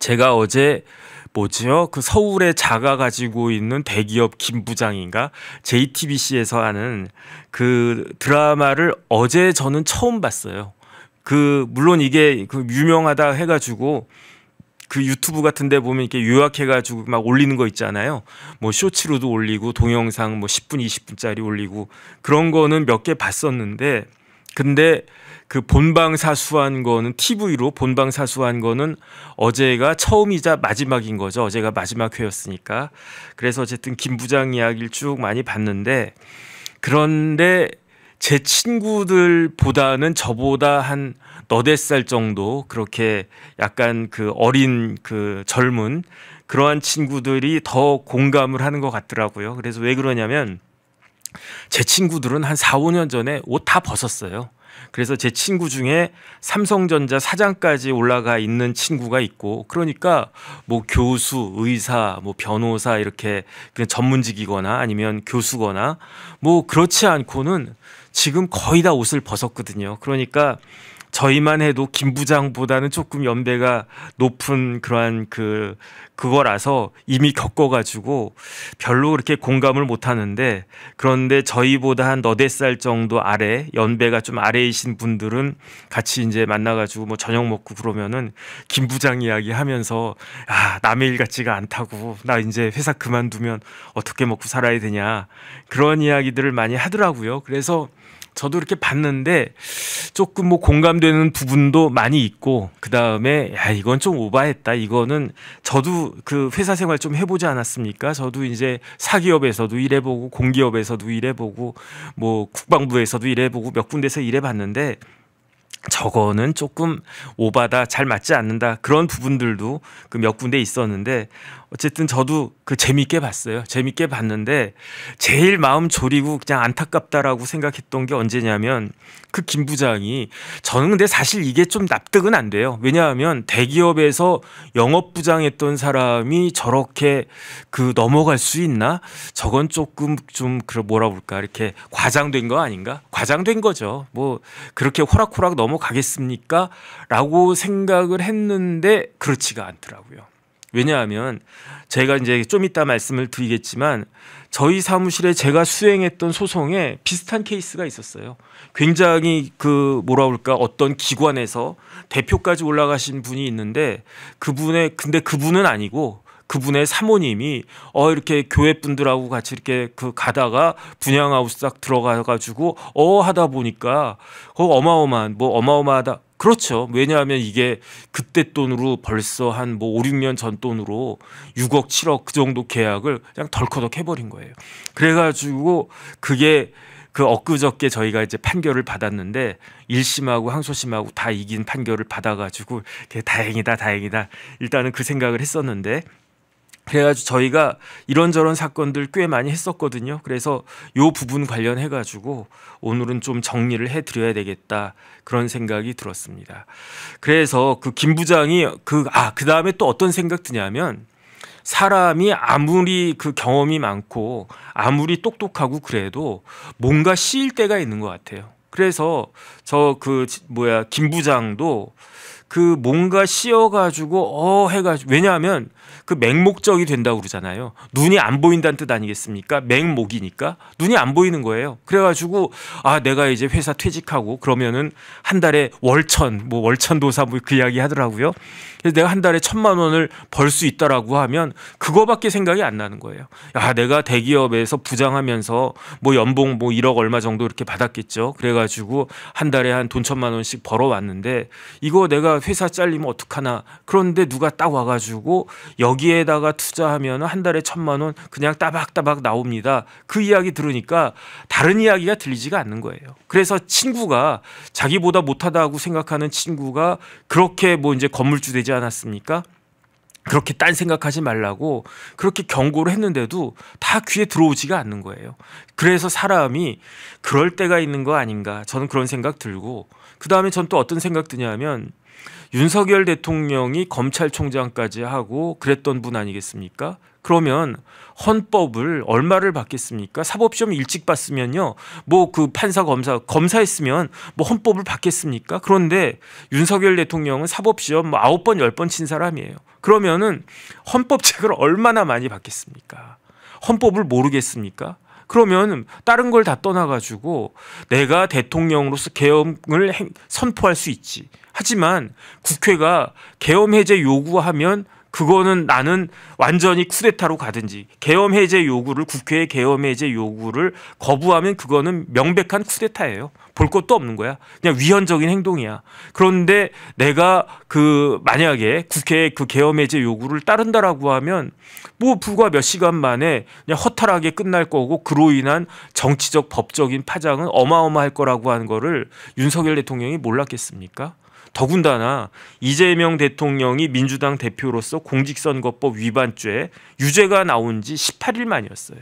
제가 어제 뭐지요? 그 서울에 자가 가지고 있는 대기업 김 부장인가? JTBC에서 하는 그 드라마를 어제 저는 처음 봤어요. 그 물론 이게 그 유명하다 해가지고 그 유튜브 같은 데 보면 이렇게 요약해가지고 막 올리는 거 있잖아요. 뭐 쇼츠로도 올리고 동영상 뭐 10분, 20분짜리 올리고 그런 거는 몇 개 봤었는데 근데 그 본방사수한 거는 TV로 본방사수한 거는 어제가 처음이자 마지막인 거죠. 어제가 마지막 회였으니까. 그래서 어쨌든 김 부장 이야기를 쭉 많이 봤는데 그런데 제 친구들보다는 저보다 한 너댓 살 정도 그렇게 약간 그 어린 그 젊은 그러한 친구들이 더 공감을 하는 것 같더라고요. 그래서 왜 그러냐면 제 친구들은 한 4, 5년 전에 옷 다 벗었어요. 그래서 제 친구 중에 삼성전자 사장까지 올라가 있는 친구가 있고 그러니까 뭐 교수, 의사, 뭐 변호사 이렇게 그냥 전문직이거나 아니면 교수거나 뭐 그렇지 않고는 지금 거의 다 옷을 벗었거든요. 그러니까 저희만 해도 김 부장보다는 조금 연배가 높은 그러한 그거라서 이미 겪어가지고 별로 그렇게 공감을 못 하는데 그런데 저희보다 한 너댓 살 정도 아래 연배가 좀 아래이신 분들은 같이 이제 만나가지고 뭐 저녁 먹고 그러면은 김 부장 이야기 하면서 아, 남의 일 같지가 않다고 나 이제 회사 그만두면 어떻게 먹고 살아야 되냐 그런 이야기들을 많이 하더라고요. 그래서 저도 이렇게 봤는데 조금 뭐 공감되는 부분도 많이 있고 그 다음에 야 이건 좀 오바했다. 이거는 저도 그 회사 생활 좀 해보지 않았습니까? 저도 이제 사기업에서도 일해보고 공기업에서도 일해보고 뭐 국방부에서도 일해보고 몇 군데서 일해봤는데 저거는 조금 오바다, 잘 맞지 않는다 그런 부분들도 그 몇 군데 있었는데 어쨌든 저도 그 재밌게 봤어요. 재밌게 봤는데 제일 마음 졸이고 그냥 안타깝다라고 생각했던 게 언제냐면 그 김 부장이 저는 근데 사실 이게 좀 납득은 안 돼요. 왜냐하면 대기업에서 영업부장 했던 사람이 저렇게 그 넘어갈 수 있나? 저건 조금 좀 뭐라 볼까 이렇게 과장된 거 아닌가? 과장된 거죠. 뭐 그렇게 호락호락 넘어가겠습니까? 라고 생각을 했는데 그렇지가 않더라고요. 왜냐하면 제가 이제 좀 이따 말씀을 드리겠지만 저희 사무실에 제가 수행했던 소송에 비슷한 케이스가 있었어요. 굉장히 그 뭐라 그럴까 어떤 기관에서 대표까지 올라가신 분이 있는데 근데 그분은 아니고 그분의 사모님이 이렇게 교회 분들하고 같이 이렇게 그 가다가 분양하우스 딱 들어가 가지고 하다 보니까 어마어마하다. 그렇죠. 왜냐하면 이게 그때 돈으로 벌써 한 뭐 5, 6년 전 돈으로 6억, 7억 그 정도 계약을 그냥 덜커덕 해버린 거예요. 그래가지고 그게 그 엊그저께 저희가 이제 판결을 받았는데 1심하고 항소심하고 다 이긴 판결을 받아가지고 다행이다, 다행이다. 일단은 그 생각을 했었는데 그래가지고 저희가 이런저런 사건들 꽤 많이 했었거든요. 그래서 요 부분 관련해가지고 오늘은 좀 정리를 해드려야 되겠다 그런 생각이 들었습니다. 그래서 그 김 부장이 그 다음에 또 어떤 생각 드냐면 사람이 아무리 그 경험이 많고 아무리 똑똑하고 그래도 뭔가 씌일 때가 있는 것 같아요. 그래서 김 부장도 그 뭔가 씌어가지고 해가지고 왜냐하면 그 맹목적이 된다고 그러잖아요. 눈이 안 보인다는 뜻 아니겠습니까? 맹목이니까 눈이 안 보이는 거예요. 그래가지고 내가 이제 회사 퇴직하고 그러면은 한 달에 월천도사 뭐 그 이야기 하더라고요. 그래서 내가 한 달에 1,000만 원을 벌 수 있다라고 하면 그거밖에 생각이 안 나는 거예요. 내가 대기업에서 부장하면서 뭐 연봉 뭐 1억 얼마 정도 이렇게 받았겠죠. 그래가지고 한 달에 한 돈 1,000만 원씩 벌어왔는데 이거 내가 회사 잘리면 어떡하나. 그런데 누가 딱 와가지고 여기에다가 투자하면 한 달에 1,000만 원 그냥 따박따박 나옵니다. 그 이야기 들으니까 다른 이야기가 들리지가 않는 거예요. 그래서 친구가 자기보다 못하다고 생각하는 친구가 그렇게 뭐 이제 건물주 되지 않았습니까? 그렇게 딴 생각하지 말라고 그렇게 경고를 했는데도 다 귀에 들어오지가 않는 거예요. 그래서 사람이 그럴 때가 있는 거 아닌가 저는 그런 생각 들고 그 다음에 전 또 어떤 생각 드냐면 윤석열 대통령이 검찰총장까지 하고 그랬던 분 아니겠습니까? 그러면 헌법을 얼마를 받겠습니까? 사법시험 일찍 봤으면요. 뭐 그 판사 검사했으면 뭐 헌법을 받겠습니까? 그런데 윤석열 대통령은 사법시험 뭐 9번 10번 친 사람이에요. 그러면은 헌법책을 얼마나 많이 받겠습니까? 헌법을 모르겠습니까? 그러면 다른 걸 다 떠나가지고 내가 대통령으로서 계엄을 선포할 수 있지. 하지만 국회가 계엄 해제 요구하면 그거는 나는 완전히 쿠데타로 가든지, 계엄 해제 요구를, 국회의 계엄 해제 요구를 거부하면 그거는 명백한 쿠데타예요. 볼 것도 없는 거야. 그냥 위헌적인 행동이야. 그런데 내가 만약에 국회의 그 계엄 해제 요구를 따른다라고 하면 뭐 불과 몇 시간 만에 그냥 허탈하게 끝날 거고, 그로 인한 정치적 법적인 파장은 어마어마할 거라고 하는 거를 윤석열 대통령이 몰랐겠습니까? 더군다나 이재명 대통령이 민주당 대표로서 공직선거법 위반죄 유죄가 나온 지 18일 만이었어요.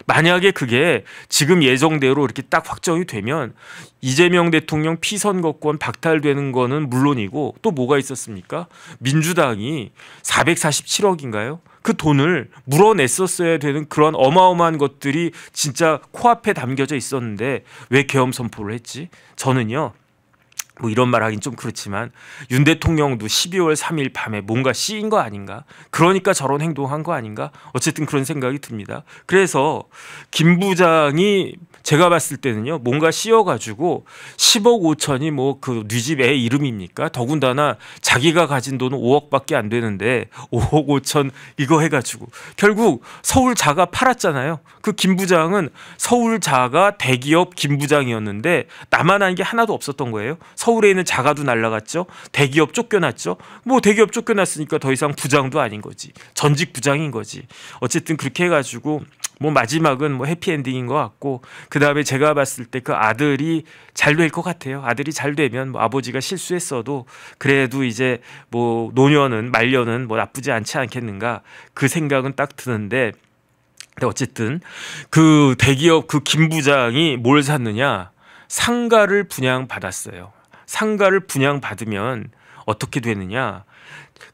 만약에 그게 지금 예정대로 이렇게 딱 확정이 되면 이재명 대통령 피선거권 박탈되는 거는 물론이고, 또 뭐가 있었습니까? 민주당이 447억인가요? 그 돈을 물어냈었어야 되는 그런 어마어마한 것들이 진짜 코앞에 담겨져 있었는데 왜 계엄 선포를 했지? 저는요, 뭐 이런 말 하긴 좀 그렇지만 윤 대통령도 12월 3일 밤에 뭔가 씌인 거 아닌가? 그러니까 저런 행동한 거 아닌가? 어쨌든 그런 생각이 듭니다. 그래서 김 부장이 제가 봤을 때는요, 뭔가 씌어가지고 10억 5천이 뭐 그 뉘집 애 이름입니까? 더군다나 자기가 가진 돈은 5억밖에 안 되는데 5억 5천 이거 해가지고 결국 서울자가 팔았잖아요. 그 김 부장은 서울자가 대기업 김 부장이었는데 남아난 게 하나도 없었던 거예요. 서울에 있는 자가도 날라갔죠. 대기업 쫓겨났죠. 뭐 대기업 쫓겨났으니까 더 이상 부장도 아닌 거지. 전직 부장인 거지. 어쨌든 그렇게 해가지고 뭐 마지막은 뭐 해피엔딩인 것 같고, 그 다음에 제가 봤을 때 그 아들이 잘 될 것 같아요. 아들이 잘 되면 뭐 아버지가 실수했어도 그래도 이제 뭐 노년은 말년은 뭐 나쁘지 않지 않겠는가, 그 생각은 딱 드는데, 근데 어쨌든 그 대기업 그 김 부장이 뭘 샀느냐, 상가를 분양받았어요. 상가를 분양받으면 어떻게 되느냐,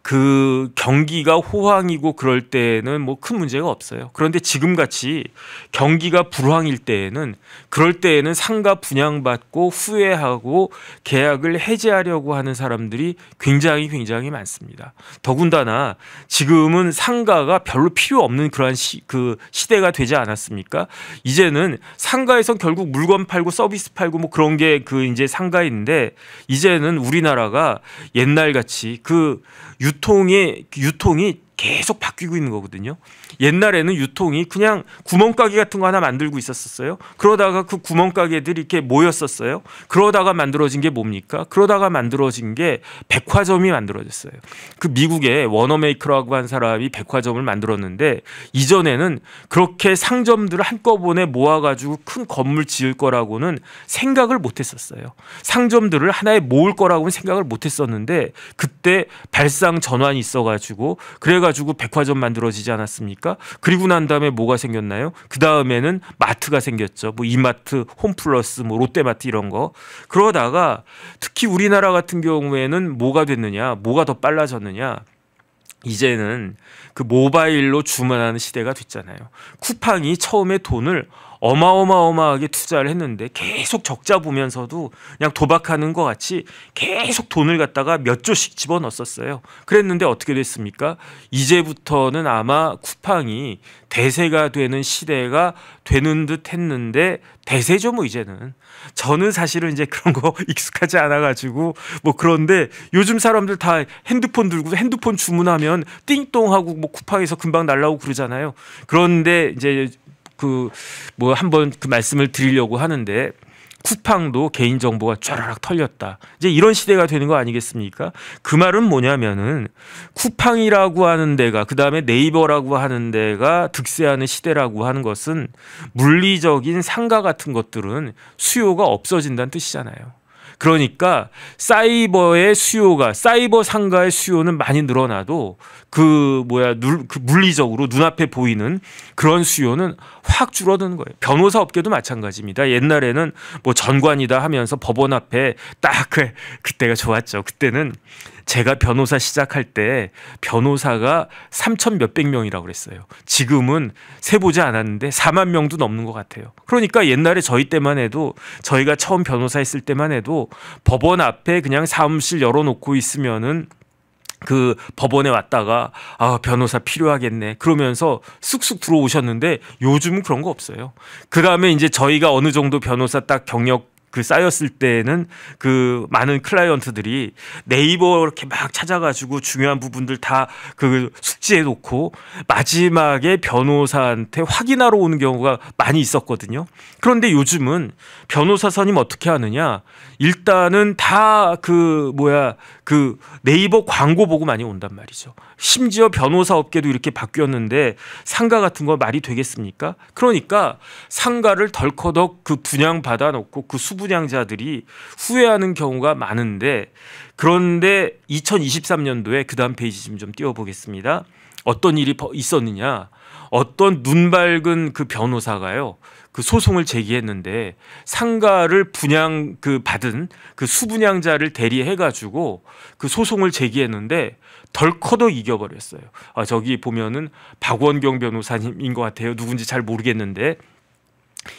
그 경기가 호황이고 그럴 때는 뭐 큰 문제가 없어요. 그런데 지금같이 경기가 불황일 때에는, 그럴 때에는 상가 분양받고 후회하고 계약을 해지하려고 하는 사람들이 굉장히 많습니다. 더군다나 지금은 상가가 별로 필요 없는 그러한 시대가 되지 않았습니까? 이제는 상가에선 결국 물건 팔고 서비스 팔고 뭐 그런 게 그 이제 상가인데, 이제는 우리나라가 옛날같이 그 유통이 계속 바뀌고 있는 거거든요. 옛날에는 유통이 그냥 구멍가게 같은 거 하나 만들고 있었어요. 그러다가 그 구멍가게들이 이렇게 모였었어요. 그러다가 만들어진 게 뭡니까? 그러다가 만들어진 게 백화점이 만들어졌어요. 그 미국의 워너메이커라고 한 사람이 백화점을 만들었는데, 이전에는 그렇게 상점들을 한꺼번에 모아가지고 큰 건물 지을 거라고는 생각을 못 했었어요. 상점들을 하나에 모을 거라고는 생각을 못 했었는데, 그때 발상 전환이 있어가지고 그래가지고 백화점 만들어지지 않았습니까? 그리고 난 다음에 뭐가 생겼나요? 그 다음에는 마트가 생겼죠. 뭐 이마트, 홈플러스, 뭐 롯데마트 이런 거. 그러다가 특히 우리나라 같은 경우에는 뭐가 됐느냐, 뭐가 더 빨라졌느냐, 이제는 그 모바일로 주문하는 시대가 됐잖아요. 쿠팡이 처음에 돈을 어마어마하게 투자를 했는데 계속 적자 보면서도 그냥 도박하는 것 같이 계속 돈을 갖다가 몇 조씩 집어넣었어요. 그랬는데 어떻게 됐습니까? 이제부터는 아마 쿠팡이 대세가 되는 시대가 되는 듯 했는데, 대세죠 뭐 이제는. 저는 사실은 이제 그런 거 익숙하지 않아가지고 뭐, 그런데 요즘 사람들 다 핸드폰 들고 핸드폰 주문하면 띵동하고 뭐 쿠팡에서 금방 날라오고 그러잖아요. 그런데 이제 뭐 한번 그 말씀을 드리려고 하는데, 쿠팡도 개인정보가 쫘라락 털렸다. 이제 이런 시대가 되는 거 아니겠습니까? 그 말은 뭐냐면은 쿠팡이라고 하는 데가, 그 다음에 네이버라고 하는 데가 득세하는 시대라고 하는 것은 물리적인 상가 같은 것들은 수요가 없어진다는 뜻이잖아요. 그러니까 사이버의 수요가, 사이버 상가의 수요는 많이 늘어나도 그 물리적으로 눈앞에 보이는 그런 수요는 확 줄어드는 거예요. 변호사 업계도 마찬가지입니다. 옛날에는 뭐 전관이다 하면서 법원 앞에 딱 그때가 좋았죠. 그때는 제가 변호사 시작할 때 변호사가 3천 몇백 명이라고 그랬어요. 지금은 세보지 않았는데 4만 명도 넘는 것 같아요. 그러니까 옛날에 저희 때만 해도, 저희가 처음 변호사 했을 때만 해도 법원 앞에 그냥 사무실 열어놓고 있으면은 그 법원에 왔다가 아, 변호사 필요하겠네 그러면서 쑥쑥 들어오셨는데 요즘은 그런 거 없어요. 그 다음에 이제 저희가 어느 정도 변호사 딱 경력 그 쌓였을 때는 그 많은 클라이언트들이 네이버 이렇게 막 찾아가지고 중요한 부분들 다 그 숙지해 놓고 마지막에 변호사한테 확인하러 오는 경우가 많이 있었거든요. 그런데 요즘은 변호사 선임 어떻게 하느냐? 일단은 다 그 네이버 광고 보고 많이 온단 말이죠. 심지어 변호사 업계도 이렇게 바뀌었는데 상가 같은 거 말이 되겠습니까? 그러니까 상가를 덜커덕 그 분양받아 놓고 그 수분양자들이 후회하는 경우가 많은데, 그런데 2023년도에 그 다음 페이지 좀 띄워보겠습니다. 어떤 일이 있었느냐? 어떤 눈 밝은 그 변호사가요, 그 소송을 제기했는데 상가를 분양 그 받은 그 수분양자를 대리해 가지고 그 소송을 제기했는데 덜커덕 이겨버렸어요. 아, 저기 보면은 박원경 변호사님인 것 같아요. 누군지 잘 모르겠는데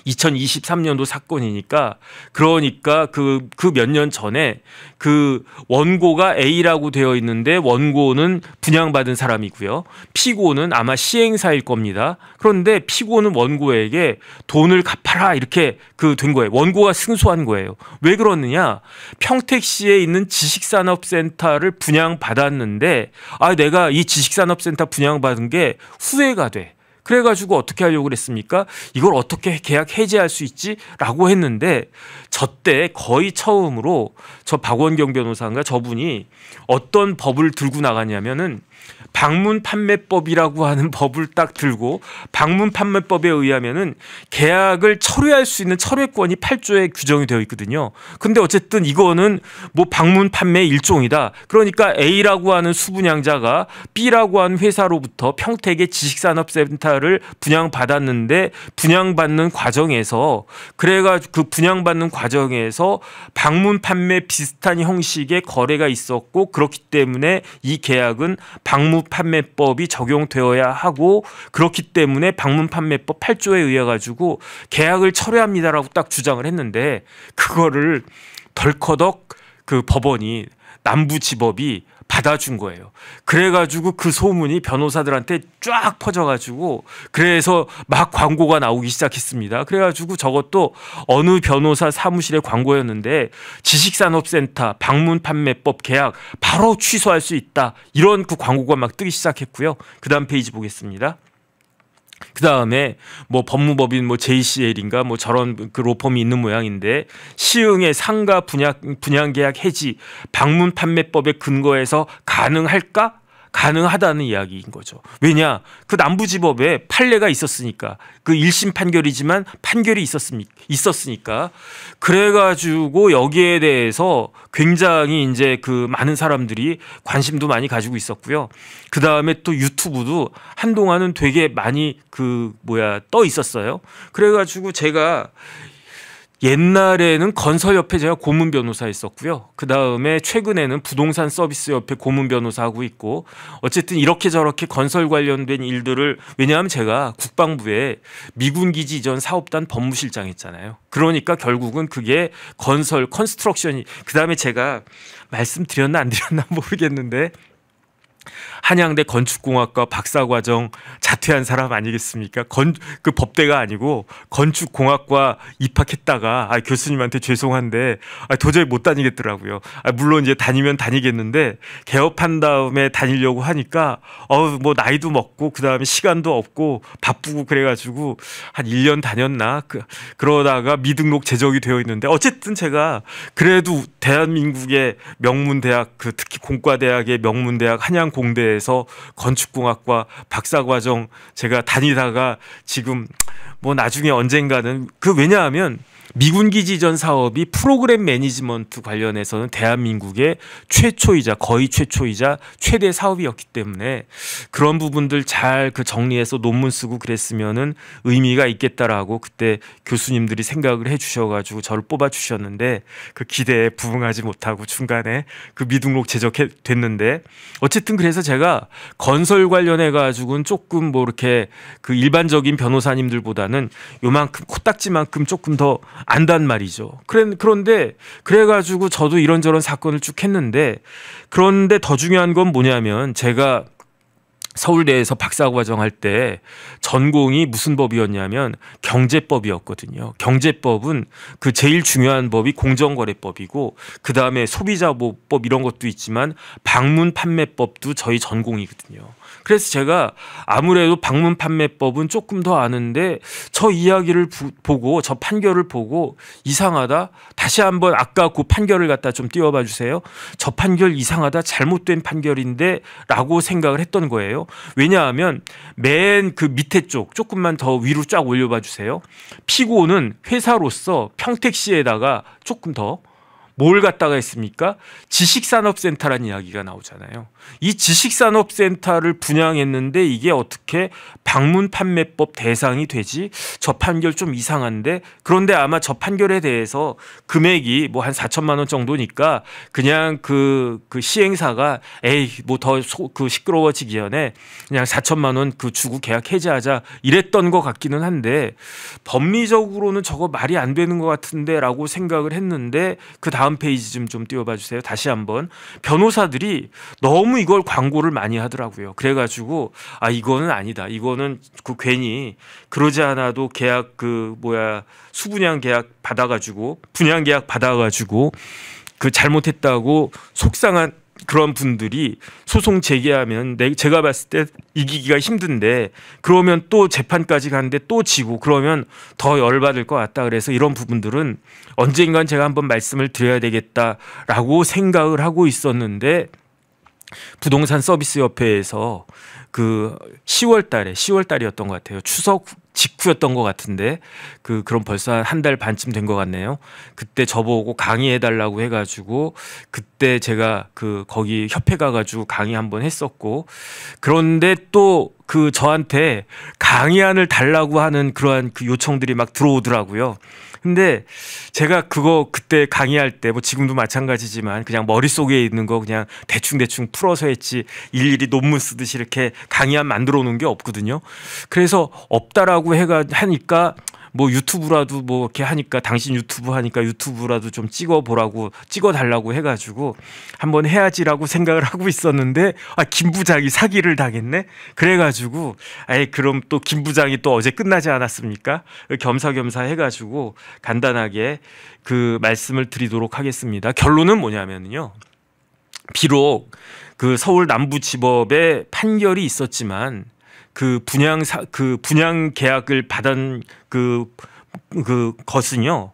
2023년도 사건이니까, 그러니까 그 몇 년 전에 그 원고가 A라고 되어 있는데 원고는 분양받은 사람이고요. 피고는 아마 시행사일 겁니다. 그런데 피고는 원고에게 돈을 갚아라 이렇게 그 된 거예요. 원고가 승소한 거예요. 왜 그러느냐? 평택시에 있는 지식산업센터를 분양받았는데 아, 내가 이 지식산업센터 분양받은 게 후회가 돼. 그래가지고 어떻게 하려고 그랬습니까? 이걸 어떻게 계약 해지할 수 있지? 라고 했는데 저 때 거의 처음으로 저 박원경 변호사인가 저분이 어떤 법을 들고 나갔냐면은 방문 판매법이라고 하는 법을 딱 들고, 방문 판매법에 의하면은 계약을 철회할 수 있는 철회권이 8조에 규정이 되어 있거든요. 근데 어쨌든 이거는 뭐 방문 판매의 일종이다. 그러니까 A라고 하는 수분양자가 B라고 하는 회사로부터 평택의 지식산업센터를 분양받았는데 분양받는 과정에서, 그래가지고 그 분양받는 과정에서 방문 판매 비슷한 형식의 거래가 있었고, 그렇기 때문에 이 계약은 방문 판매법이 적용되어야 하고, 그렇기 때문에 방문 판매법 8조에 의해 가지고 계약을 철회합니다라고 딱 주장을 했는데, 그거를 덜커덕 그 법원이, 남부지법이 받아준 거예요. 그래가지고 그 소문이 변호사들한테 쫙 퍼져가지고 그래서 막 광고가 나오기 시작했습니다. 그래가지고 저것도 어느 변호사 사무실의 광고였는데 지식산업센터 방문 판매법 계약 바로 취소할 수 있다, 이런 그 광고가 막 뜨기 시작했고요. 그 다음 페이지 보겠습니다. 그 다음에 뭐 법무법인 뭐 JCL인가 뭐 저런 그 로펌이 있는 모양인데, 시흥의 상가 분양 계약 해지 방문 판매법에 근거해서 가능할까? 가능하다는 이야기인 거죠. 왜냐? 그 남부지법에 판례가 있었으니까, 그 1심 판결이지만 판결이 있었으니까. 그래가지고 여기에 대해서 굉장히 이제 그 많은 사람들이 관심도 많이 가지고 있었고요. 그 다음에 또 유튜브도 한동안은 되게 많이 떠 있었어요. 그래가지고 제가 옛날에는 건설협회 제가 고문 변호사 했었고요. 그 다음에 최근에는 부동산 서비스협회 고문 변호사 하고 있고, 어쨌든 이렇게 저렇게 건설 관련된 일들을, 왜냐하면 제가 국방부에 미군기지 이전 사업단 법무실장 했잖아요. 그러니까 결국은 그게 건설 컨스트럭션이, 그 다음에 제가 말씀드렸나 안 드렸나 모르겠는데 한양대 건축공학과 박사과정 자퇴한 사람 아니겠습니까? 그 법대가 아니고 건축공학과 입학했다가 교수님한테 죄송한데 도저히 못 다니겠더라고요. 물론 이제 다니면 다니겠는데 개업한 다음에 다니려고 하니까 뭐 나이도 먹고 그 다음에 시간도 없고 바쁘고 그래가지고 한 1년 다녔나? 그러다가 미등록 제적이 되어 있는데, 어쨌든 제가 그래도 대한민국의 명문대학, 특히 공과대학의 명문대학 한양공대에서 건축공학과 박사과정 제가 다니다가 지금 뭐 나중에 언젠가는 왜냐하면 미군 기지 전 사업이 프로그램 매니지먼트 관련해서는 대한민국의 최초이자 거의 최초이자 최대 사업이었기 때문에 그런 부분들 잘 정리해서 논문 쓰고 그랬으면은 의미가 있겠다라고 그때 교수님들이 생각을 해주셔가지고 저를 뽑아주셨는데 그 기대에 부응하지 못하고 중간에 그 미등록 제적됐는데 어쨌든 그래서 제가 건설 관련해 가지고는 조금 뭐 이렇게 그 일반적인 변호사님들보다는 요만큼 코딱지만큼 조금 더 안단 말이죠. 그런데 그래가지고 저도 이런저런 사건을 쭉 했는데 그런데 더 중요한 건 뭐냐면 제가 서울대에서 박사과정 할 때 전공이 무슨 법이었냐면 경제법이었거든요. 경제법은 그 제일 중요한 법이 공정거래법이고 그 다음에 소비자보호법 이런 것도 있지만 방문판매법도 저희 전공이거든요. 그래서 제가 아무래도 방문판매법은 조금 더 아는데 저 이야기를 보고 저 판결을 보고 이상하다. 다시 한번 아까 그 판결을 갖다 좀 띄워봐 주세요. 저 판결 이상하다. 잘못된 판결인데 라고 생각을 했던 거예요. 왜냐하면 맨 그 밑에 쪽 조금만 더 위로 쫙 올려봐 주세요. 피고는 회사로서 평택시에다가 조금 더 뭘 갖다가 했습니까? 지식산업센터라는 이야기가 나오잖아요. 이 지식산업센터를 분양했는데 이게 어떻게 방문판매법 대상이 되지? 저 판결 좀 이상한데? 그런데 아마 저 판결에 대해서 금액이 뭐 한 4천만 원 정도니까 그냥 그 시행사가 에이 뭐 더 시끄러워지기 전에 그냥 4천만 원 주고 계약 해지하자 이랬던 것 같기는 한데 법리적으로는 저거 말이 안 되는 것 같은데 라고 생각을 했는데 그 다음 페이지 좀 띄워봐 주세요. 다시 한번. 변호사들이 너무 이걸 광고를 많이 하더라고요. 그래가지고 이거는 아니다. 이거는 괜히 그러지 않아도 계약 수분양 계약 받아가지고 분양 계약 받아가지고 잘못했다고 속상한 그런 분들이 소송 제기하면 제가 봤을 때 이기기가 힘든데 그러면 또 재판까지 가는데 또 지고 그러면 더 열받을 것 같다. 그래서 이런 부분들은 언젠간 제가 한번 말씀을 드려야 되겠다라고 생각을 하고 있었는데 부동산 서비스 협회에서 10월 달이었던 것 같아요. 추석 직후였던 것 같은데 그럼 벌써 한 달 반쯤 된 것 같네요. 그때 저보고 강의해 달라고 해가지고 그때 제가 거기 협회 가가지고 강의 한번 했었고 그런데 또 저한테 강의안을 달라고 하는 그러한 요청들이 막 들어오더라고요. 근데 제가 그때 강의할 때 뭐 지금도 마찬가지지만 그냥 머릿속에 있는 거 그냥 대충 풀어서 했지 일일이 논문 쓰듯이 이렇게 강의안 만들어 놓은 게 없거든요. 그래서 없다라고 하니까 뭐 유튜브라도 뭐 이렇게 하니까 당신 유튜브 하니까 유튜브라도 좀 찍어달라고 해가지고 한번 해야지라고 생각을 하고 있었는데 김 부장이 사기를 당했네. 그래가지고 그럼 또 김 부장이 또 어제 끝나지 않았습니까? 겸사겸사 해가지고 간단하게 말씀을 드리도록 하겠습니다. 결론은 뭐냐면요. 비록 서울 남부지법에 판결이 있었지만 분양 계약을 받은 것은요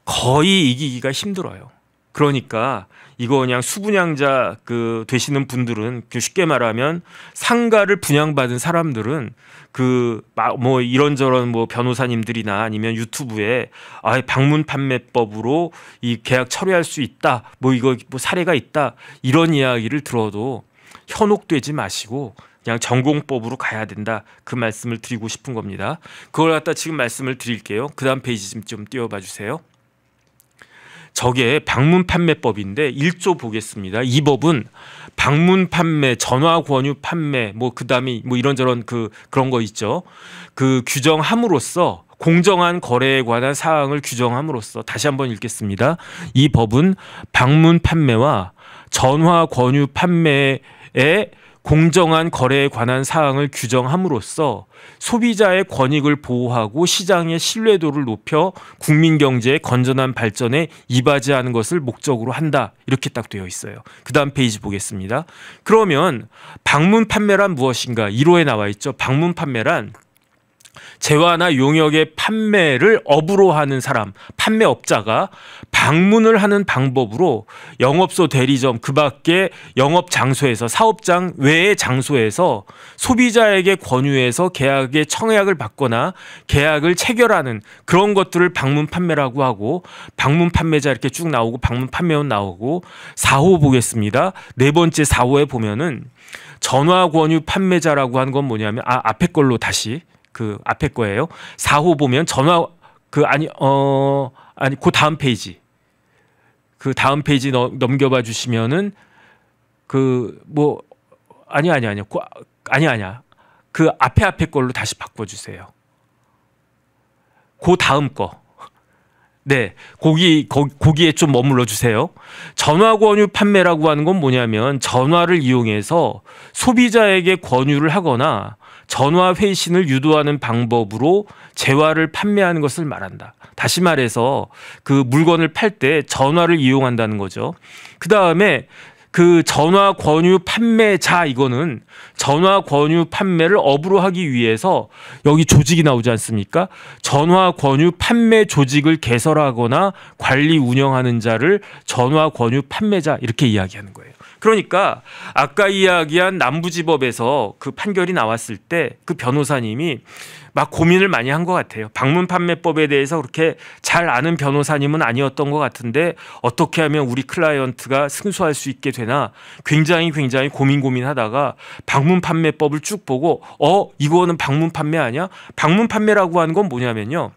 거의 이기기가 힘들어요. 그러니까 이거 그냥 수분양자 되시는 분들은 쉽게 말하면 상가를 분양받은 사람들은 뭐 이런저런 뭐 변호사님들이나 아니면 유튜브에 방문판매법으로 이 계약 처리할 수 있다. 뭐 이거 뭐 사례가 있다. 이런 이야기를 들어도 현혹되지 마시고 그냥 전공법으로 가야 된다. 그 말씀을 드리고 싶은 겁니다. 그걸 갖다 지금 말씀을 드릴게요. 그 다음 페이지 좀 띄워봐 주세요. 저게 방문판매법인데 1조 보겠습니다. 이 법은 방문판매, 전화권유 판매, 그 다음에 뭐 이런저런 그런 거 있죠. 규정함으로써 공정한 거래에 관한 사항을 규정함으로써 다시 한번 읽겠습니다. 이 법은 방문판매와 전화권유 판매에 공정한 거래에 관한 사항을 규정함으로써 소비자의 권익을 보호하고 시장의 신뢰도를 높여 국민 경제의 건전한 발전에 이바지하는 것을 목적으로 한다. 이렇게 딱 되어 있어요. 그 다음 페이지 보겠습니다. 그러면 방문 판매란 무엇인가? 1호에 나와 있죠. 방문 판매란 재화나 용역의 판매를 업으로 하는 사람, 판매업자가 방문을 하는 방법으로 영업소, 대리점, 그 밖에 영업 장소에서, 사업장 외의 장소에서 소비자에게 권유해서 계약의 청약을 받거나 계약을 체결하는 그런 것들을 방문 판매라고 하고, 방문 판매자 이렇게 쭉 나오고 방문 판매원 나오고, 4호 보겠습니다. 네 번째 4호에 보면은 전화 권유 판매자라고 하는 건 뭐냐면, 앞에 걸로 다시 그 앞에 거예요. 4호 보면 전화 그 다음 페이지. 그 다음 페이지 넘겨봐 주시면은 아니야. 그 앞에 걸로 다시 바꿔 주세요. 그 다음 거. 네, 거기에 좀 머물러 주세요. 전화 권유 판매라고 하는 건 뭐냐면, 전화를 이용해서 소비자에게 권유를 하거나 전화 회신을 유도하는 방법으로 재화를 판매하는 것을 말한다. 다시 말해서 그 물건을 팔 때 전화를 이용한다는 거죠. 그 다음에 그 전화 권유 판매자, 이거는 전화 권유 판매를 업으로 하기 위해서 여기 조직이 나오지 않습니까? 전화 권유 판매 조직을 개설하거나 관리 운영하는 자를 전화 권유 판매자, 이렇게 이야기하는 거예요. 그러니까 아까 이야기한 남부지법에서 그 판결이 나왔을 때 그 변호사님이 막 고민을 많이 한 것 같아요. 방문 판매법에 대해서 그렇게 잘 아는 변호사님은 아니었던 것 같은데, 어떻게 하면 우리 클라이언트가 승소할 수 있게 되나 굉장히 고민하다가 방문 판매법을 쭉 보고, 이거는 방문 판매 아니야? 방문 판매라고 하는 건 뭐냐면요,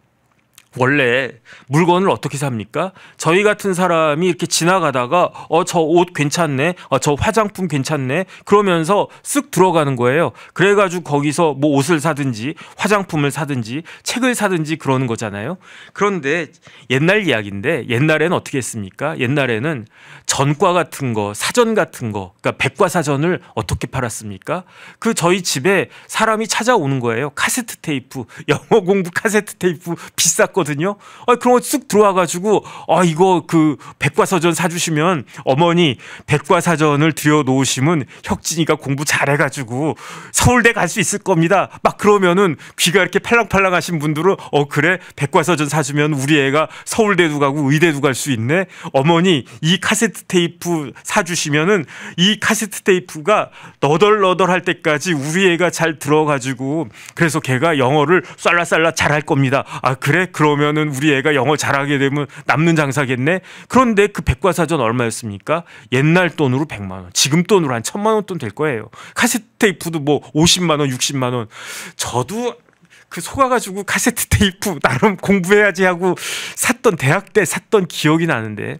원래 물건을 어떻게 삽니까? 저희 같은 사람이 이렇게 지나가다가 저 옷 괜찮네, 저 화장품 괜찮네, 그러면서 쓱 들어가는 거예요. 그래가지고 거기서 뭐 옷을 사든지 화장품을 사든지 책을 사든지 그러는 거잖아요. 그런데 옛날 이야기인데, 옛날에는 어떻게 했습니까? 옛날에는 전과 같은 거, 사전 같은 거, 그러니까 백과사전을 어떻게 팔았습니까? 그 저희 집에 사람이 찾아오는 거예요. 카세트 테이프, 영어 공부 카세트 테이프 비쌌거든요. 그런 거 쑥 들어와가지고, 이거 그 백과사전 사주시면 어머니 백과사전을 들여놓으시면 혁진이가 공부 잘해가지고 서울대 갈 수 있을 겁니다. 막 그러면은 귀가 이렇게 팔랑팔랑하신 분들은 그래, 백과사전 사주면 우리 애가 서울대도 가고 의대도 갈 수 있네. 어머니 이 카세트 테이프 사주시면은 이 카세트 테이프가 너덜너덜할 때까지 우리 애가 잘 들어가지고 그래서 걔가 영어를 쌀라쌀라 잘할 겁니다. 그래? 그러면은 우리 애가 영어 잘하게 되면 남는 장사겠네. 그런데 그 백과사전 얼마였습니까? 옛날 돈으로 100만 원, 지금 돈으로 한 1000만 원 돈 될 거예요. 카세트 테이프도 뭐 50만 원, 60만 원. 저도 그 속아가지고 카세트 테이프 나름 공부해야지 하고 대학 때 샀던 기억이 나는데,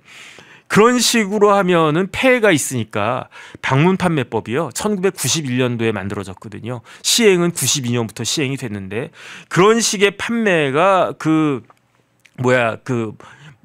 그런 식으로 하면은 폐해가 있으니까 방문 판매법이요, 1991년도에 만들어졌거든요. 시행은 92년부터 시행이 됐는데, 그런 식의 판매가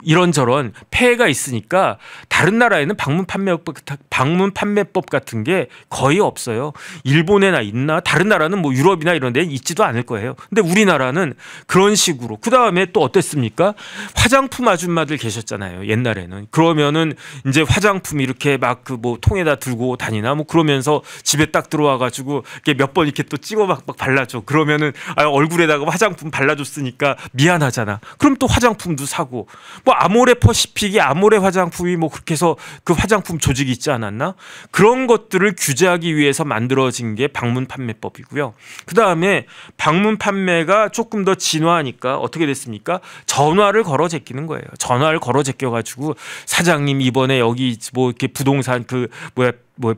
이런저런 폐해가 있으니까 다른 나라에는 방문 판매법 같은 게 거의 없어요. 일본에나 있나? 다른 나라는 뭐 유럽이나 이런 데는 있지도 않을 거예요. 근데 우리나라는 그런 식으로. 그 다음에 또 어땠습니까? 화장품 아줌마들 계셨잖아요, 옛날에는. 그러면은 이제 화장품 이렇게 막 통에다 들고 다니나 뭐 그러면서 집에 딱 들어와 가지고 몇 번 이렇게 또 찍어 막 발라줘. 그러면은 얼굴에다가 화장품 발라줬으니까 미안하잖아. 그럼 또 화장품도 사고, 아모레 퍼시픽이 아모레 화장품이 그렇게 해서 그 화장품 조직이 있지 않았나? 그런 것들을 규제하기 위해서 만들어진 게 방문 판매법이고요. 그 다음에 방문 판매가 조금 더 진화하니까 어떻게 됐습니까? 전화를 걸어 제끼는 거예요. 전화를 걸어 제껴가지고, 사장님 이번에 여기 이렇게 부동산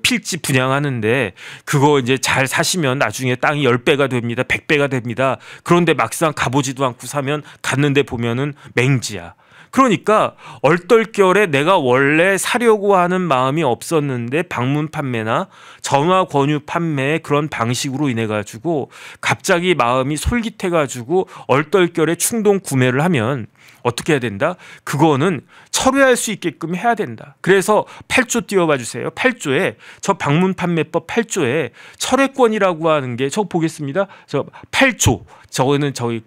필지 분양하는데 그거 이제 잘 사시면 나중에 땅이 10배가 됩니다. 100배가 됩니다. 그런데 막상 가보지도 않고 사면 갔는데 보면은 맹지야. 그러니까 얼떨결에 내가 원래 사려고 하는 마음이 없었는데 방문 판매나 전화 권유 판매의 그런 방식으로 인해 가지고 갑자기 마음이 솔깃해 가지고 얼떨결에 충동 구매를 하면 어떻게 해야 된다? 그거는 철회할 수 있게끔 해야 된다. 그래서 8조 띄워봐 주세요. 8조에 저 방문 판매법 8조에 철회권이라고 하는 게 저 보겠습니다. 저 8조. 저거는 저희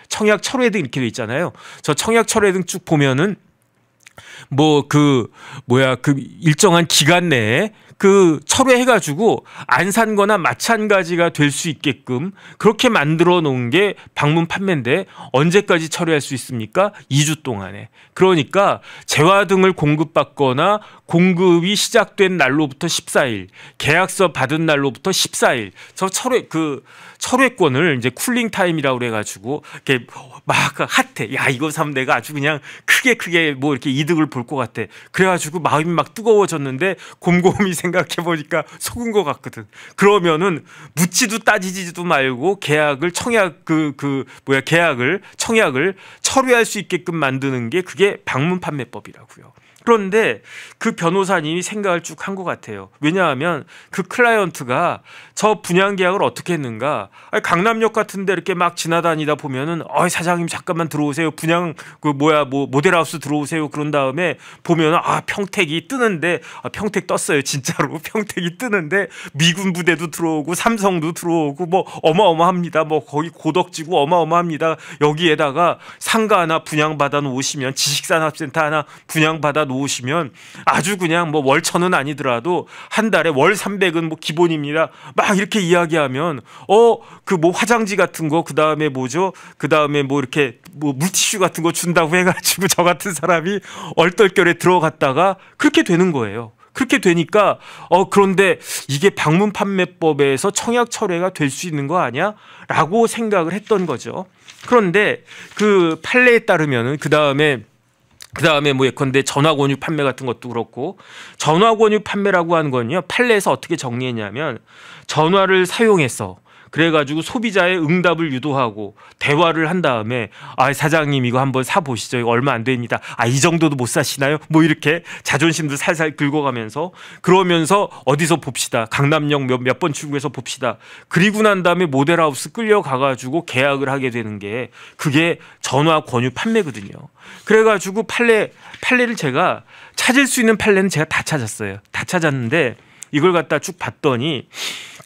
청약 철회 등 이렇게 돼 있잖아요. 저 청약 철회 등 쭉 보면은 뭐 그 뭐야 그 일정한 기간 내에 그 철회해가지고 안 산 거나 마찬가지가 될 수 있게끔 그렇게 만들어 놓은 게 방문 판매인데 언제까지 철회할 수 있습니까? 2주 동안에. 그러니까 재화 등을 공급받거나 공급이 시작된 날로부터 14일, 계약서 받은 날로부터 14일. 저 철회권을 이제 쿨링 타임이라고 그래가지고 이렇게 막 핫해. 야, 이거 사면 내가 아주 그냥 크게 뭐 이렇게 이득을 볼 것 같아. 그래가지고 마음이 막 뜨거워졌는데 곰곰이 생각해 보니까 속은 것 같거든. 그러면은 묻지도 따지지도 말고 계약을 청약을 철회할 수 있게끔 만드는 게 그게 방문 판매법이라고요. 그런데 그 변호사님이 생각을 쭉 한 것 같아요. 왜냐하면 그 클라이언트가 저 분양 계약을 어떻게 했는가? 아니, 강남역 같은데 이렇게 막 지나다니다 보면은 사장님 잠깐만 들어오세요. 분양 모델하우스 들어오세요. 그런 다음에 보면은 평택이 뜨는데 평택 떴어요. 진짜로 평택이 뜨는데 미군 부대도 들어오고 삼성도 들어오고 뭐 어마어마합니다. 뭐 거기 고덕지구 어마어마합니다. 여기에다가 상가 하나 분양받아 놓으시면 지식산업센터 하나 분양받아 놓으시면 아주 그냥 뭐 월 1,000은 아니더라도 한 달에 월 300은 뭐 기본입니다. 막 이렇게 이야기하면 그 뭐 화장지 같은 거 그다음에 뭐죠? 그다음에 뭐 이렇게 뭐 물티슈 같은 거 준다고 해가지고 저 같은 사람이 얼떨결에 들어갔다가 그렇게 되는 거예요. 그렇게 되니까 그런데 이게 방문 판매법에서 청약 철회가 될 수 있는 거 아니야? 라고 생각을 했던 거죠. 그런데 그 판례에 따르면은 그다음에 뭐 예컨대 전화 권유 판매 같은 것도 그렇고 전화 권유 판매라고 하는 건요. 판례에서 어떻게 정리했냐면 전화를 사용해서 그래가지고 소비자의 응답을 유도하고 대화를 한 다음에 사장님 이거 한번 사보시죠. 이거 얼마 안 됩니다. 이 정도도 못 사시나요? 뭐 이렇게 자존심도 살살 긁어가면서 그러면서 어디서 봅시다. 강남역 몇 번 출구에서 봅시다. 그리고 난 다음에 모델하우스 끌려가가지고 계약을 하게 되는 게 그게 전화 권유 판매거든요. 그래가지고 판례를 제가 찾을 수 있는 판례는 제가 다 찾았어요. 다 찾았는데 이걸 갖다 쭉 봤더니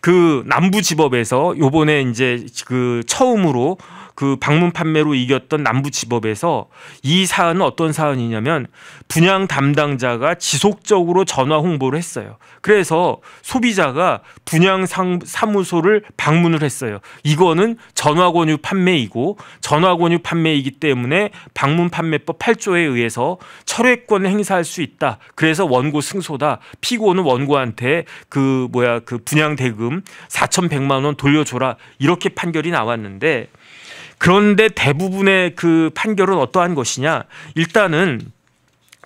그 남부지법에서 요번에 이제 그 처음으로 그 방문 판매로 이겼던 남부지법에서 이 사안은 어떤 사안이냐면 분양 담당자가 지속적으로 전화 홍보를 했어요. 그래서 소비자가 분양 사무소를 방문을 했어요. 이거는 전화 권유 판매이고 전화 권유 판매이기 때문에 방문 판매법 8조에 의해서 철회권을 행사할 수 있다. 그래서 원고 승소다. 피고는 원고한테 그 분양 대금 4,100만 원 돌려줘라. 이렇게 판결이 나왔는데 그런데 대부분의 그 판결은 어떠한 것이냐? 일단은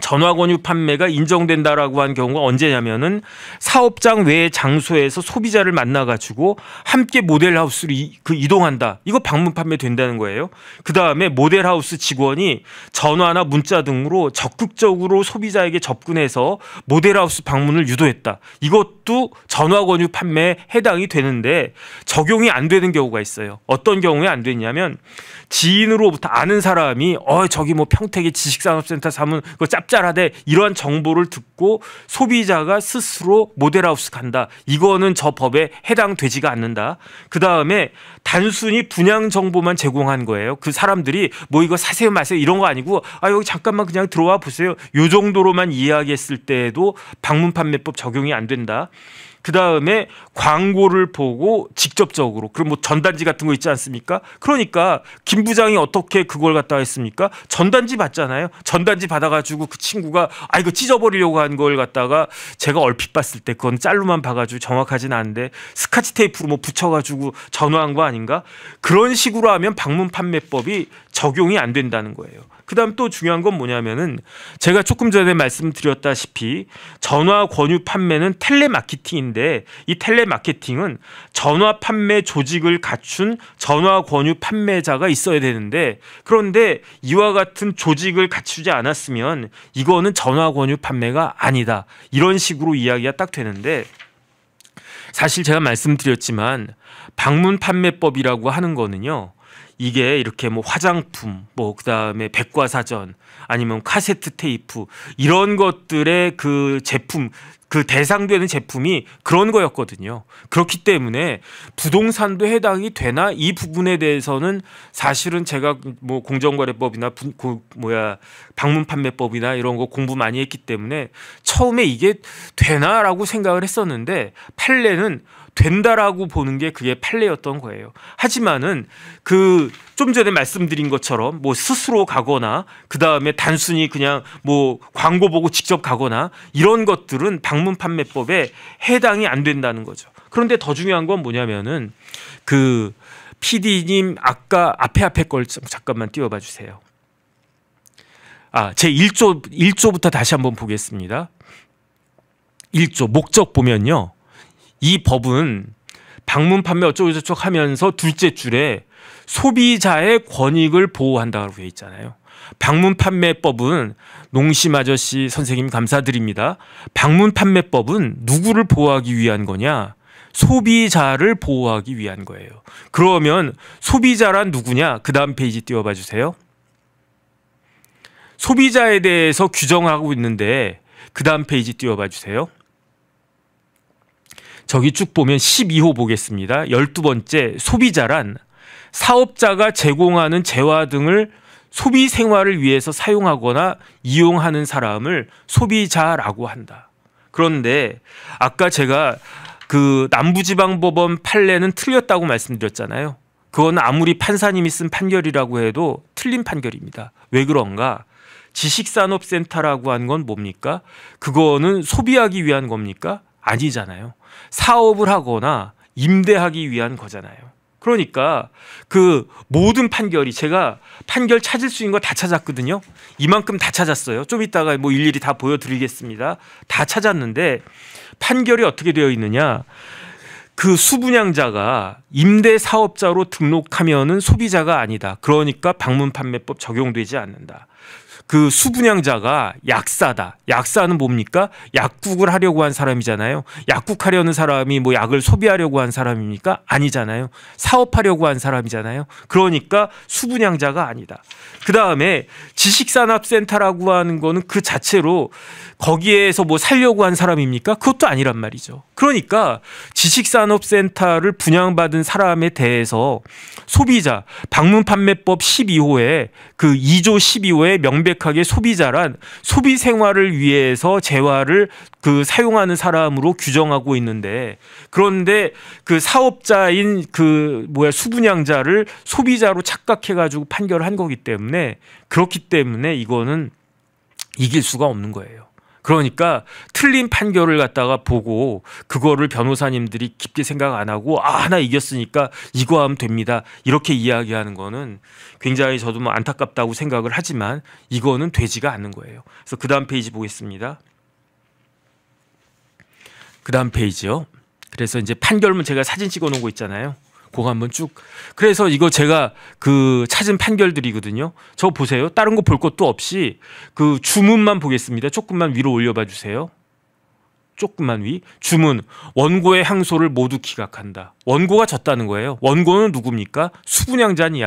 전화 권유 판매가 인정된다라고 한 경우가 언제냐면은 사업장 외의 장소에서 소비자를 만나가지고 함께 모델하우스로 이동한다. 이거 방문 판매 된다는 거예요. 그 다음에 모델하우스 직원이 전화나 문자 등으로 적극적으로 소비자에게 접근해서 모델하우스 방문을 유도했다. 이것도 전화 권유 판매에 해당이 되는데 적용이 안 되는 경우가 있어요. 어떤 경우에 안 되냐면 지인으로부터 아는 사람이 저기 뭐 평택에 지식산업센터 사면 그거 짭짤하대 이러한 정보를 듣고 소비자가 스스로 모델하우스 간다. 이거는 저 법에 해당되지가 않는다. 그 다음에 단순히 분양 정보만 제공한 거예요. 그 사람들이 뭐 이거 사세요 마세요 이런 거 아니고 여기 잠깐만 그냥 들어와 보세요. 요 정도로만 이야기했을 때에도 방문 판매법 적용이 안 된다. 그 다음에 광고를 보고 직접적으로 그럼 뭐 전단지 같은 거 있지 않습니까? 그러니까 김 부장이 어떻게 그걸 갖다 했습니까? 전단지 받잖아요. 전단지 받아가지고 그 친구가 이거 찢어버리려고 한 걸 갖다가 제가 얼핏 봤을 때 그건 짤로만 봐가지고 정확하진 않은데 스카치 테이프로 뭐 붙여가지고 전화한 거 아닌가? 그런 식으로 하면 방문 판매법이 적용이 안 된다는 거예요. 그다음 또 중요한 건 뭐냐면은 제가 조금 전에 말씀드렸다시피 전화 권유 판매는 텔레마케팅인데 이 텔레마케팅은 전화 판매 조직을 갖춘 전화 권유 판매자가 있어야 되는데 그런데 이와 같은 조직을 갖추지 않았으면 이거는 전화 권유 판매가 아니다. 이런 식으로 이야기가 딱 되는데 사실 제가 말씀드렸지만 방문 판매법이라고 하는 거는요. 이게 이렇게 뭐 화장품, 뭐 그다음에 백과사전 아니면 카세트 테이프 이런 것들의 그 제품 그 대상되는 제품이 그런 거였거든요. 그렇기 때문에 부동산도 해당이 되나 이 부분에 대해서는 사실은 제가 뭐 공정거래법이나 방문판매법이나 이런 거 공부 많이 했기 때문에 처음에 이게 되나라고 생각을 했었는데 판례는 된다라고 보는 게 그게 판례였던 거예요. 하지만은 그 좀 전에 말씀드린 것처럼 뭐 스스로 가거나 그 다음에 단순히 그냥 뭐 광고 보고 직접 가거나 이런 것들은 방문판매법에 해당이 안 된다는 거죠. 그런데 더 중요한 건 뭐냐면은 그 PD님 아까 앞에 걸 잠깐만 띄워봐 주세요. 제 1조부터 다시 한번 보겠습니다. 1조 목적 보면요. 이 법은 방문 판매 어쩌고저쩌고 하면서 둘째 줄에 소비자의 권익을 보호한다고 되어 있잖아요. 방문 판매법은 농심 아저씨 선생님 감사드립니다. 방문 판매법은 누구를 보호하기 위한 거냐? 소비자를 보호하기 위한 거예요. 그러면 소비자란 누구냐? 그 다음 페이지 띄워봐 주세요. 소비자에 대해서 규정하고 있는데 그 다음 페이지 띄워봐 주세요. 저기 쭉 보면 12호 보겠습니다. 12번째 소비자란 사업자가 제공하는 재화 등을 소비 생활을 위해서 사용하거나 이용하는 사람을 소비자라고 한다. 그런데 아까 제가 그 남부지방법원 판례는 틀렸다고 말씀드렸잖아요. 그건 아무리 판사님이 쓴 판결이라고 해도 틀린 판결입니다. 왜 그런가? 지식산업센터라고 한 건 뭡니까? 그거는 소비하기 위한 겁니까? 아니잖아요. 사업을 하거나 임대하기 위한 거잖아요. 그러니까 그 모든 판결이 제가 판결 찾을 수 있는 거 다 찾았거든요. 이만큼 다 찾았어요. 좀 이따가 뭐 일일이 다 보여드리겠습니다. 다 찾았는데 판결이 어떻게 되어 있느냐. 그 수분양자가 임대사업자로 등록하면은 소비자가 아니다. 그러니까 방문판매법 적용되지 않는다. 그 수분양자가 약사다. 약사는 뭡니까? 약국을 하려고 한 사람이잖아요. 약국하려는 사람이 뭐 약을 소비하려고 한 사람입니까? 아니잖아요. 사업하려고 한 사람이잖아요. 그러니까 수분양자가 아니다. 그 다음에 지식산업센터라고 하는 거는 그 자체로 거기에서 뭐 살려고 한 사람입니까? 그것도 아니란 말이죠. 그러니까 지식산업센터를 분양받은 사람에 대해서 소비자, 방문판매법 12호에 그 2조 12호에 명백하게 소비자란 소비 생활을 위해서 재화를 그 사용하는 사람으로 규정하고 있는데 그런데 그 사업자인 그 수분양자를 소비자로 착각해가지고 판결한 거기 때문에 그렇기 때문에 이거는 이길 수가 없는 거예요. 그러니까 틀린 판결을 갖다가 보고 그거를 변호사님들이 깊게 생각 안 하고 하나 이겼으니까 이거 하면 됩니다. 이렇게 이야기하는 거는 굉장히 저도 뭐 안타깝다고 생각을 하지만 이거는 되지가 않는 거예요. 그래서 그 다음 페이지 보겠습니다. 그 다음 페이지요. 그래서 이제 판결문 제가 사진 찍어 놓은 거 있잖아요. 그거 한번 쭉. 그래서 이거 제가 그 찾은 판결들이거든요. 저 보세요. 다른 거 볼 것도 없이 그 주문만 보겠습니다. 조금만 위로 올려봐 주세요. 조금만 위. 주문. 원고의 항소를 모두 기각한다. 원고가 졌다는 거예요. 원고는 누굽니까? 수분양자란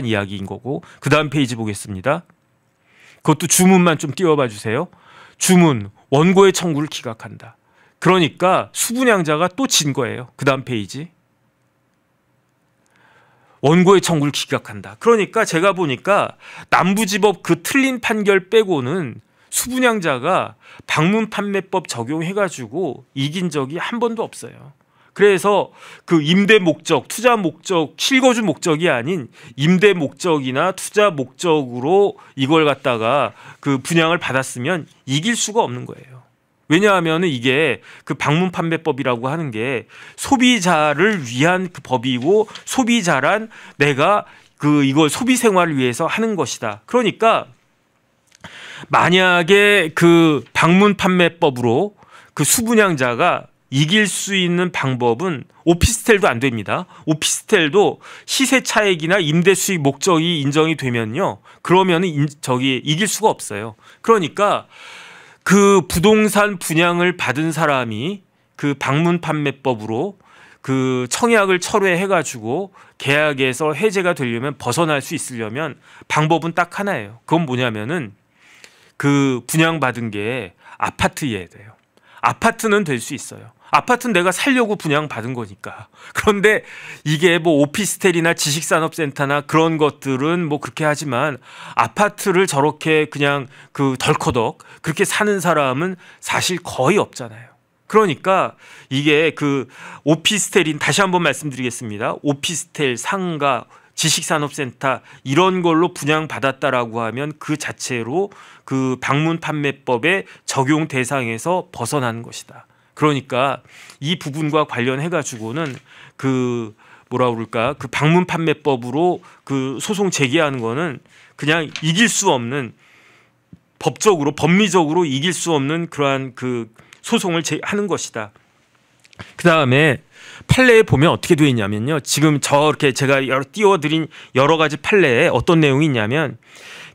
이야기인 거고. 그 다음 페이지 보겠습니다. 그것도 주문만 좀 띄워봐 주세요. 주문. 원고의 청구를 기각한다. 그러니까 수분양자가 또 진 거예요. 그 다음 페이지. 원고의 청구를 기각한다. 그러니까 제가 보니까 남부지법 그 틀린 판결 빼고는 수분양자가 방문판매법 적용해가지고 이긴 적이 한 번도 없어요. 그래서 그 임대 목적, 투자 목적, 실거주 목적이 아닌 임대 목적이나 투자 목적으로 이걸 갖다가 그 분양을 받았으면 이길 수가 없는 거예요. 왜냐하면 이게 그 방문판매법이라고 하는 게 소비자를 위한 그 법이고 소비자란 내가 그 이걸 소비 생활을 위해서 하는 것이다. 그러니까 만약에 그 방문판매법으로 그 수분양자가 이길 수 있는 방법은 오피스텔도 안 됩니다. 오피스텔도 시세 차익이나 임대 수익 목적이 인정이 되면요. 그러면은 이길 수가 없어요. 그러니까 그 부동산 분양을 받은 사람이 그 방문판매법으로 그 청약을 철회해가지고 계약에서 해제가 되려면 벗어날 수 있으려면 방법은 딱 하나예요. 그건 뭐냐면은 그 분양받은 게 아파트여야 돼요. 아파트는 될 수 있어요. 아파트는 내가 살려고 분양받은 거니까. 그런데 이게 뭐 오피스텔이나 지식산업센터나 그런 것들은 뭐 그렇게 하지만 아파트를 저렇게 그냥 그 덜커덕 그렇게 사는 사람은 사실 거의 없잖아요. 그러니까 이게 그 오피스텔인 다시 한번 말씀드리겠습니다. 오피스텔, 상가, 지식산업센터 이런 걸로 분양받았다라고 하면 그 자체로 그 방문 판매법의 적용 대상에서 벗어나는 것이다. 그러니까 이 부분과 관련해 가지고는 그 뭐라 그럴까 그 방문 판매법으로 그 소송 제기하는 거는 그냥 이길 수 없는 법적으로 법리적으로 이길 수 없는 그러한 그 소송을 하는 것이다. 그 다음에 판례에 보면 어떻게 되어 있냐면요. 지금 저렇게 제가 띄워드린 여러 가지 판례에 어떤 내용이 있냐면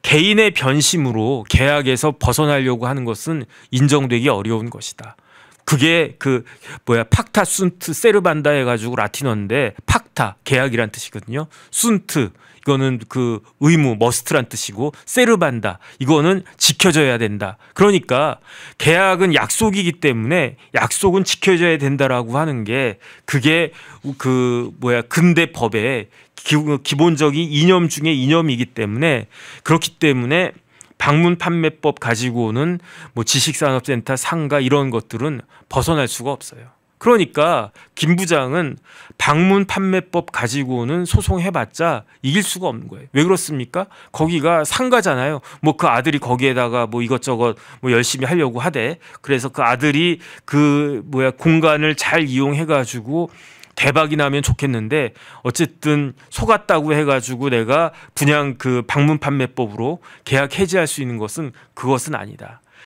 개인의 변심으로 계약에서 벗어나려고 하는 것은 인정되기 어려운 것이다. 그게 그 뭐야 팍타 순트 세르반다 해가지고 라틴어인데 팍타 계약이란 뜻이거든요. 순트 이거는 그 의무 머스트란 뜻이고 세르반다 이거는 지켜져야 된다. 그러니까 계약은 약속이기 때문에 약속은 지켜져야 된다라고 하는 게 그게 그 뭐야 근대 법의 기본적인 이념 중에 이념이기 때문에 그렇기 때문에 방문 판매법 가지고는 뭐 지식산업센터 상가 이런 것들은 벗어날 수가 없어요. 그러니까 김 부장은 방문 판매법 가지고는 소송해봤자 이길 수가 없는 거예요. 왜 그렇습니까? 거기가 상가잖아요. 뭐 그 아들이 거기에다가 뭐 이것저것 뭐 열심히 하려고 하대. 그래서 그 아들이 그 뭐야 공간을 잘 이용해가지고 대박이 나면 좋겠는데 어쨌든 속았다고 해가지고 내가 그냥 그 방문 판매법으로 계약 해지할 수 있는 것은 그것은 아니다.